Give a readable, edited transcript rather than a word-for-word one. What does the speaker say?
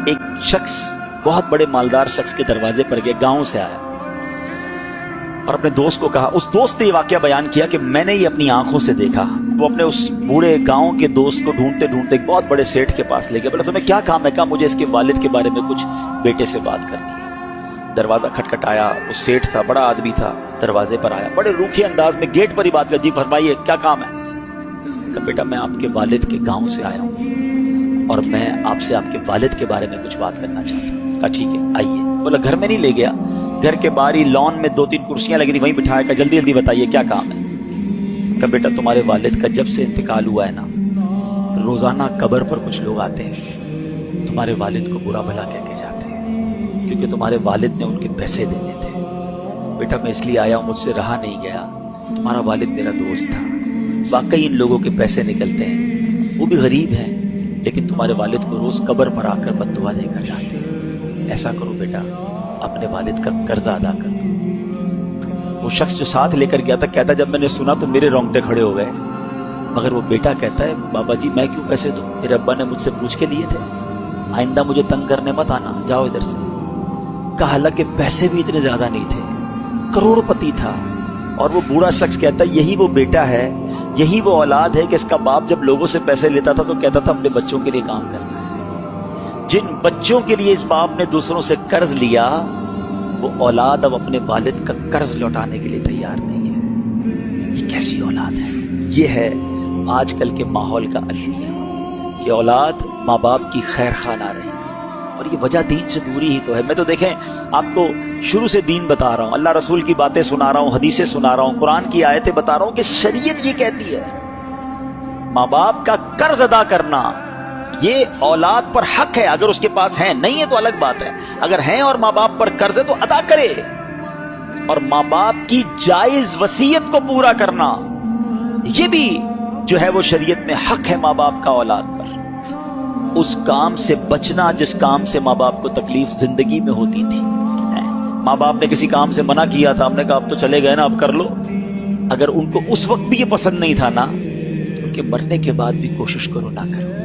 ایک شخص بہت بڑے مالدار شخص کے دروازے پر گیا، گاؤں سے آیا اور اپنے دوست کو کہا، اس دوست نے یہ واقعہ بیان کیا کہ میں نے یہ اپنی آنکھوں سے دیکھا۔ وہ اپنے اس بوڑھے گاؤں کے دوست کو ڈھونڈتے ڈھونڈتے ایک بہت بڑے سیٹھ کے پاس لے گیا۔ بولا تمہیں کیا کام ہے؟ کہا مجھے اس کے والد کے بارے میں کچھ بیٹے سے بات کرنی ہے۔ دروازہ کھٹکھٹایا، وہ سیٹھ تھا، بڑا آدمی تھا، دروازے پر آیا، بڑے روکھے انداز میں گیٹ پر ہی بات کر، جی فرمائیے کیا کام ہے؟ کہا بیٹا میں آپ کے والد کے گاؤں سے آیا ہوں اور میں آپ سے آپ کے والد کے بارے میں کچھ بات کرنا چاہتا ہوں۔ کہا ٹھیک ہے آئیے۔ بولا گھر میں نہیں لے گیا، گھر کے باہر ہی لان میں 2-3 کرسیاں لگی تھی، وہیں بٹھایا۔ کہا جلدی جلدی بتائیے کیا کام ہے؟ کہا بیٹا تمہارے والد کا جب سے انتقال ہوا ہے نا، روزانہ قبر پر کچھ لوگ آتے ہیں، تمہارے والد کو برا بھلا کہہ کے جاتے ہیں، کیونکہ تمہارے والد نے ان کے پیسے دینے تھے۔ بیٹا میں اس لیے آیا ہوں، مجھ سے رہا نہیں گیا، تمہارا والد میرا دوست تھا، واقعی ان لوگوں کے پیسے نکلتے ہیں، وہ بھی غریب ہیں، لیکن تمہارے والد کو روز قبر پر آ کر بد دعا دے کر جاتے ہیں۔ ایسا کرو بیٹا اپنے والد کا قرضہ ادا کر دو۔ وہ شخص جو ساتھ لے کر گیا تھا کہتا جب میں نے سنا تو میرے رونگٹے کھڑے ہو گئے، مگر وہ بیٹا کہتا ہے بابا جی میں کیوں پیسے دوں، میرے ابا نے مجھ سے پوچھ کے لیے تھے، آئندہ مجھے تنگ کرنے مت آنا، جاؤ ادھر سے۔ کہا حالانکہ پیسے بھی اتنے زیادہ نہیں تھے، کروڑ پتی تھا۔ اور وہ بوڑھا شخص کہتا ہے یہی وہ بیٹا ہے، یہی وہ اولاد ہے کہ اس کا باپ جب لوگوں سے پیسے لیتا تھا تو کہتا تھا اپنے بچوں کے لیے کام کرنا ہے۔ جن بچوں کے لیے اس باپ نے دوسروں سے قرض لیا، وہ اولاد اب اپنے والد کا قرض لوٹانے کے لیے تیار نہیں ہے۔ یہ کیسی اولاد ہے؟ یہ ہے آج کل کے ماحول کا المیہ کہ اولاد ماں باپ کی خیر خواہ نہ رہی، اور یہ وجہ دین سے دوری ہی تو ہے۔ میں تو دیکھیں آپ کو شروع سے دین بتا رہا ہوں، اللہ رسول کی باتیں سنا رہا ہوں، حدیثیں سنا رہا ہوں، قرآن کی آیتیں بتا رہا ہوں کہ شریعت یہ کہتی ہے ماں باپ کا قرض ادا کرنا یہ اولاد پر حق ہے، اگر اس کے پاس ہے، نہیں ہے تو الگ بات ہے، اگر ہیں اور ماں باپ پر قرض ہے تو ادا کرے۔ اور ماں باپ کی جائز وصیت کو پورا کرنا یہ بھی جو ہے وہ شریعت میں حق ہے ماں باپ کا اولاد پر۔ اس کام سے بچنا جس کام سے ماں باپ کو تکلیف زندگی میں ہوتی تھی۔ ماں باپ نے کسی کام سے منع کیا تھا، ہم نے کہا اب تو چلے گئے نا اب کر لو، اگر ان کو اس وقت بھی یہ پسند نہیں تھا نا، تو ان کے مرنے کے بعد بھی کوشش کرو نہ کرو۔